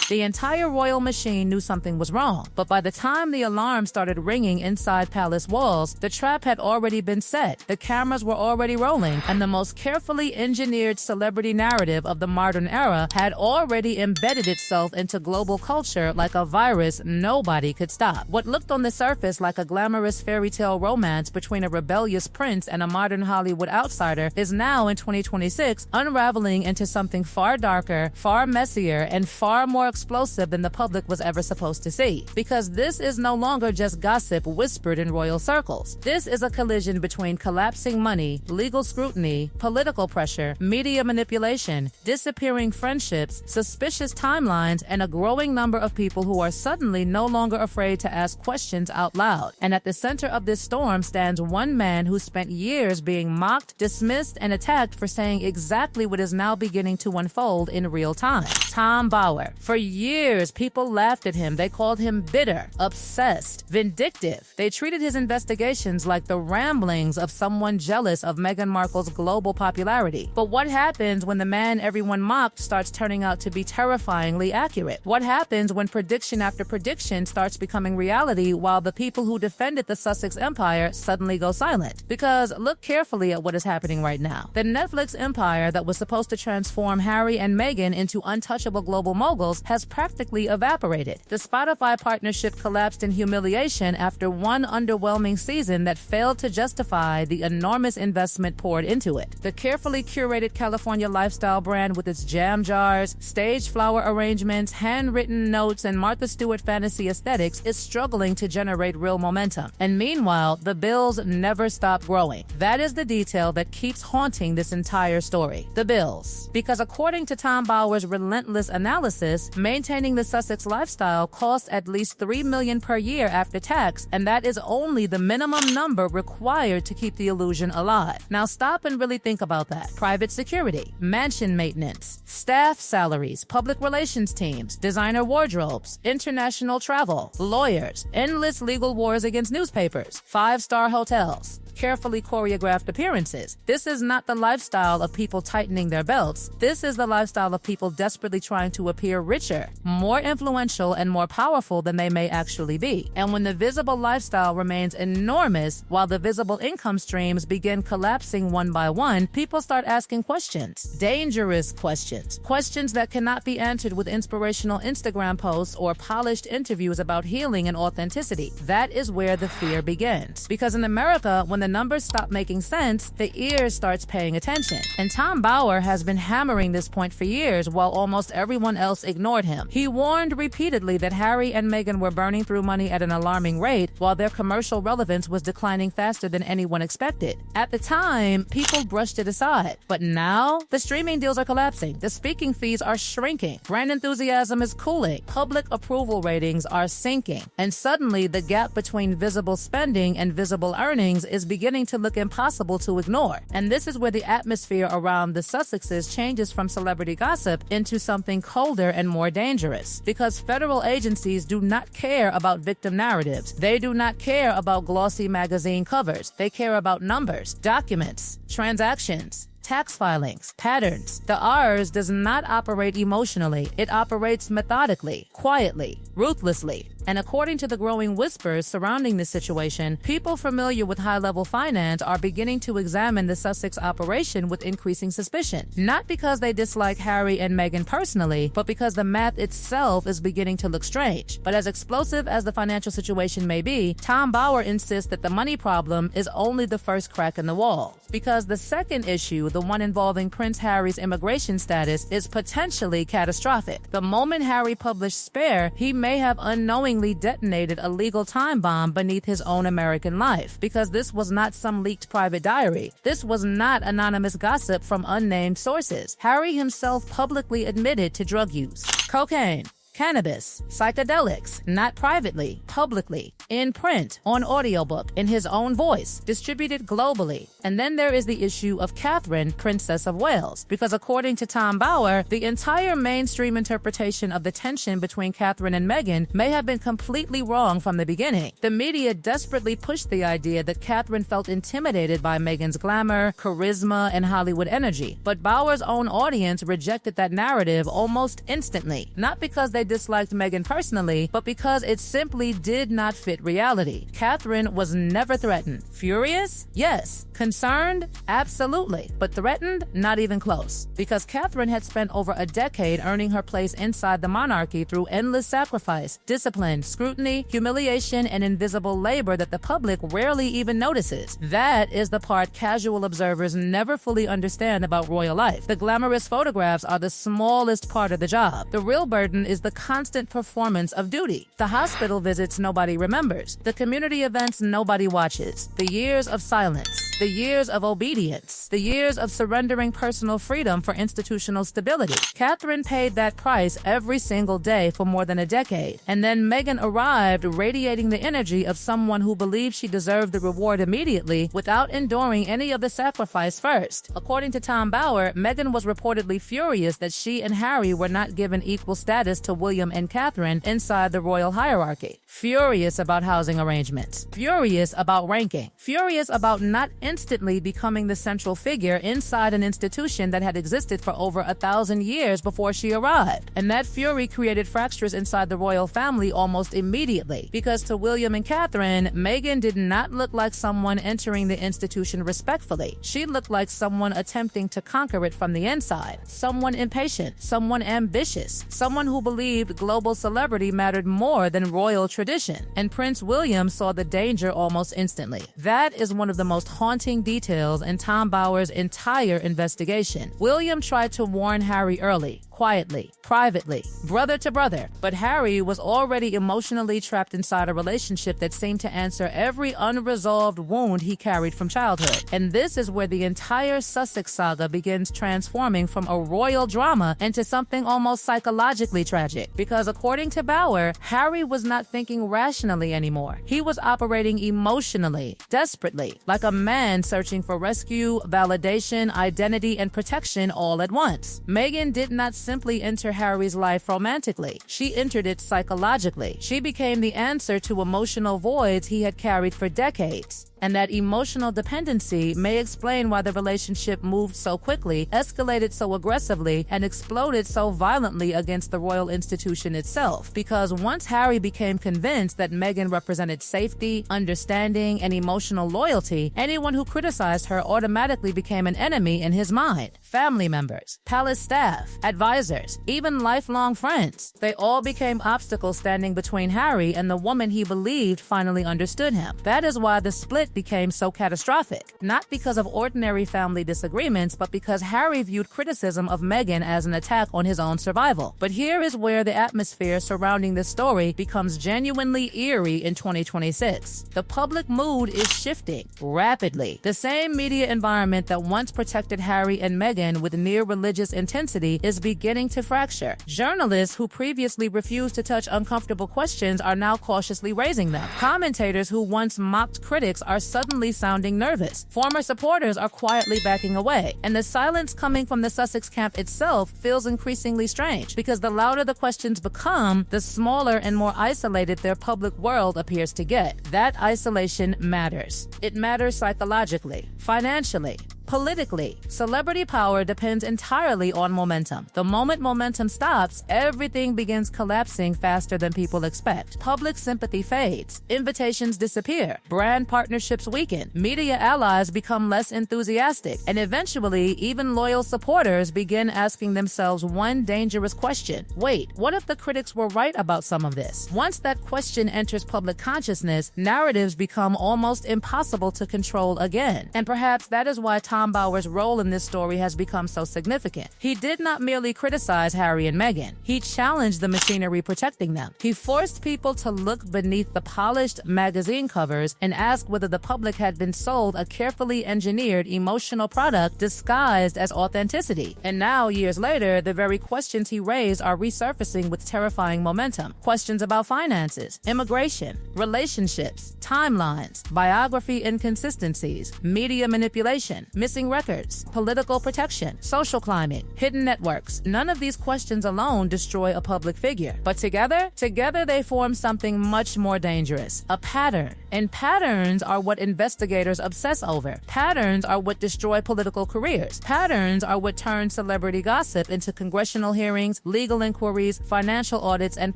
The entire royal machine knew something was wrong, but by the time the alarm started ringing inside palace walls, the trap had already been set, the cameras were already rolling, and the most carefully engineered celebrity narrative of the modern era had already embedded itself into global culture like a virus nobody could stop. What looked on the surface like a glamorous fairy tale romance between a rebellious prince and a modern Hollywood outsider is now, in 2026, unraveling into something far darker, far messier, and far more explosive than the public was ever supposed to see. Because this is no longer just gossip whispered in royal circles. This is a collision between collapsing money, legal scrutiny, political pressure, media manipulation, disappearing friendships, suspicious timelines, and a growing number of people who are suddenly no longer afraid to ask questions out loud. And at the center of this storm stands one man who spent years being mocked, dismissed, and attacked for saying exactly what is now beginning to unfold in real time. Tom Bower. For years, people laughed at him. They called him bitter, obsessed, vindictive. They treated his investigations like the ramblings of someone jealous of Meghan Markle's global popularity. But what happens when the man everyone mocked starts turning out to be terrifyingly accurate? What happens when prediction after prediction starts becoming reality while the people who defended the Sussex empire suddenly go silent? Because look carefully at what is happening right now. The Netflix empire that was supposed to transform Harry and Meghan into untouchable global moguls has practically evaporated. The Spotify partnership collapsed in humiliation after one underwhelming season that failed to justify the enormous investment poured into it. The carefully curated California lifestyle brand with its jam jars, staged flower arrangements, handwritten notes, and Martha Stewart fantasy aesthetics is struggling to generate real momentum. And meanwhile, the bills never stop growing. That is the detail that keeps haunting this entire story. The bills. Because according to Tom Bower's relentless analysis, maintaining the Sussex lifestyle costs at least $3 million per year after tax, and that is only the minimum number required to keep the illusion alive. Now stop and really think about that. Private security, mansion maintenance, staff salaries, public relations teams, designer wardrobes, international travel, lawyers, endless legal wars against newspapers, five-star hotels, carefully choreographed appearances. This is not the lifestyle of people tightening their belts. This is the lifestyle of people desperately trying to appear richer, more influential, and more powerful than they may actually be. And when the visible lifestyle remains enormous while the visible income streams begin collapsing one by one, people start asking questions. Dangerous questions. Questions that cannot be answered with inspirational Instagram posts or polished interviews about healing and authenticity. That is where the fear begins. Because in America, when the numbers stop making sense, the ear starts paying attention. And Tom Bower has been hammering this point for years while almost everyone else ignored him. He warned repeatedly that Harry and Meghan were burning through money at an alarming rate while their commercial relevance was declining faster than anyone expected. At the time, people brushed it aside. But now, the streaming deals are collapsing. The speaking fees are shrinking. Brand enthusiasm is cooling. Public approval ratings are sinking. And suddenly, the gap between visible spending and visible earnings is beginning to look impossible to ignore. And this is where the atmosphere around the Sussexes changes from celebrity gossip into something colder and more dangerous. Because federal agencies do not care about victim narratives. They do not care about glossy magazine covers. They care about numbers, documents, transactions, tax filings, patterns. The IRS does not operate emotionally. It operates methodically, quietly, ruthlessly. And according to the growing whispers surrounding this situation, people familiar with high-level finance are beginning to examine the Sussex operation with increasing suspicion. Not because they dislike Harry and Meghan personally, but because the math itself is beginning to look strange. But as explosive as the financial situation may be, Tom Bower insists that the money problem is only the first crack in the wall. Because the second issue, the one involving Prince Harry's immigration status, is potentially catastrophic. The moment Harry published Spare, he may have unknowingly detonated a legal time bomb beneath his own American life, because this was not some leaked private diary. This was not anonymous gossip from unnamed sources. Harry himself publicly admitted to drug use, cocaine, cannabis, psychedelics, not privately, publicly, in print, on audiobook, in his own voice, distributed globally. And then there is the issue of Catherine, Princess of Wales, because according to Tom Bower, the entire mainstream interpretation of the tension between Catherine and Meghan may have been completely wrong from the beginning. The media desperately pushed the idea that Catherine felt intimidated by Meghan's glamour, charisma, and Hollywood energy. But Bower's own audience rejected that narrative almost instantly, not because they disliked Meghan personally, but because it simply did not fit reality. Catherine was never threatened. Furious? Yes. Concerned? Absolutely. But threatened? Not even close. Because Catherine had spent over a decade earning her place inside the monarchy through endless sacrifice, discipline, scrutiny, humiliation, and invisible labor that the public rarely even notices. That is the part casual observers never fully understand about royal life. The glamorous photographs are the smallest part of the job. The real burden is the constant performance of duty. The hospital visits nobody remembers. The community events nobody watches. The years of silence. The years of obedience. The years of surrendering personal freedom for institutional stability. Catherine paid that price every single day for more than a decade. And then Meghan arrived radiating the energy of someone who believed she deserved the reward immediately without enduring any of the sacrifice first. According to Tom Bower, Meghan was reportedly furious that she and Harry were not given equal status to William and Catherine inside the royal hierarchy. Furious about housing arrangements. Furious about ranking. Furious about not instantly becoming the central figure inside an institution that had existed for over 1,000 years before she arrived. And that fury created fractures inside the royal family almost immediately, because to William and Catherine, Meghan did not look like someone entering the institution respectfully. She looked like someone attempting to conquer it from the inside. Someone impatient, someone ambitious, someone who believed global celebrity mattered more than royal tradition. And Prince William saw the danger almost instantly. That is one of the most haunting details in Tom Bower's entire investigation. William tried to warn Harry early, quietly, privately, brother to brother, but Harry was already emotionally trapped inside a relationship that seemed to answer every unresolved wound he carried from childhood. And this is where the entire Sussex saga begins transforming from a royal drama into something almost psychologically tragic. Because according to Bower, Harry was not thinking rationally anymore. He was operating emotionally, desperately, like a man searching for rescue, validation, identity, and protection all at once. Meghan did not simply enter Harry's life romantically. She entered it psychologically. She became the answer to emotional voids he had carried for decades. And that emotional dependency may explain why the relationship moved so quickly, escalated so aggressively, and exploded so violently against the royal institution itself. Because once Harry became convinced that Meghan represented safety, understanding, and emotional loyalty, anyone who criticized her automatically became an enemy in his mind. Family members, palace staff, advisors, even lifelong friends. They all became obstacles standing between Harry and the woman he believed finally understood him. That is why the split became so catastrophic, not because of ordinary family disagreements, but because Harry viewed criticism of Meghan as an attack on his own survival. But here is where the atmosphere surrounding this story becomes genuinely eerie in 2026. The public mood is shifting rapidly. The same media environment that once protected Harry and Meghan with near religious intensity is beginning to fracture. Journalists who previously refused to touch uncomfortable questions are now cautiously raising them. Commentators who once mocked critics are suddenly sounding nervous. Former supporters are quietly backing away. And the silence coming from the Sussex camp itself feels increasingly strange, because the louder the questions become, the smaller and more isolated their public world appears to get. That isolation matters. It matters psychologically, financially, politically. Celebrity power depends entirely on momentum. The moment momentum stops, everything begins collapsing faster than people expect. Public sympathy fades. Invitations disappear. Brand partnerships weaken. Media allies become less enthusiastic. And eventually, even loyal supporters begin asking themselves one dangerous question. Wait, what if the critics were right about some of this? Once that question enters public consciousness, narratives become almost impossible to control again. And perhaps that is why Tom Bower's role in this story has become so significant. He did not merely criticize Harry and Meghan. He challenged the machinery protecting them. He forced people to look beneath the polished magazine covers and ask whether the public had been sold a carefully engineered emotional product disguised as authenticity. And now, years later, the very questions he raised are resurfacing with terrifying momentum. Questions about finances, immigration, relationships, timelines, biography inconsistencies, media manipulation, missing records, political protection, social climbing, hidden networks. None of these questions alone destroy a public figure. But together they form something much more dangerous. A pattern. And patterns are what investigators obsess over. Patterns are what destroy political careers. Patterns are what turn celebrity gossip into congressional hearings, legal inquiries, financial audits, and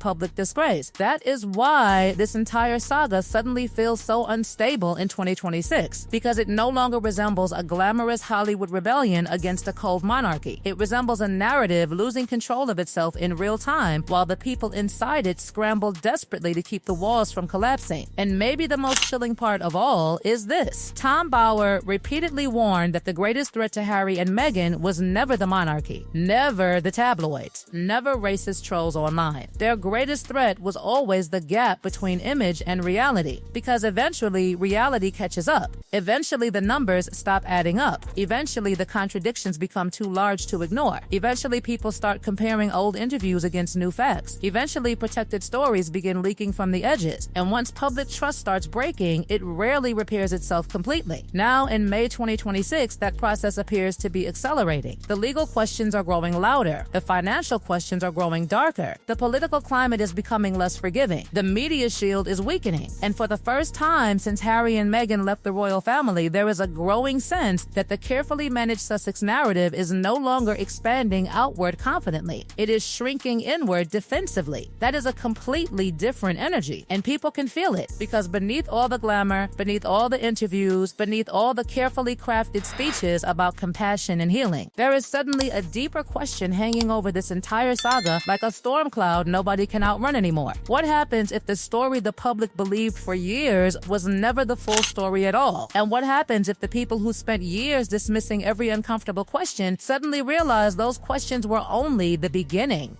public disgrace. That is why this entire saga suddenly feels so unstable in 2026, because it no longer resembles a glamorous Hollywood rebellion against a cold monarchy. It resembles a narrative losing control of itself in real time, while the people inside it scramble desperately to keep the walls from collapsing. And maybe the most chilling part of all is this. Tom Bauer repeatedly warned that the greatest threat to Harry and Meghan was never the monarchy, never the tabloids, never racist trolls online. Their greatest threat was always the gap between image and reality, because eventually reality catches up. Eventually the numbers stop adding up. Eventually the contradictions become too large to ignore. Eventually people start comparing old interviews against new facts. Eventually protected stories begin leaking from the edges. And once public trust starts breaking, it rarely repairs itself completely. Now in May 2026, that process appears to be accelerating. The legal questions are growing louder. The financial questions are growing darker. The political climate is becoming less forgiving. The media shield is weakening. And for the first time since Harry and Meghan left the royal family, there is a growing sense that the carefully managed Sussex narrative is no longer expanding outward confidently. It is shrinking inward defensively. That is a completely different energy, and people can feel it, because beneath all the glamour, beneath all the interviews, beneath all the carefully crafted speeches about compassion and healing, there is suddenly a deeper question hanging over this entire saga like a storm cloud nobody can outrun anymore. What happens if the story the public believed for years was never the full story at all? And what happens if the people who spent years dismissing every uncomfortable question suddenly realize those questions were only the beginning?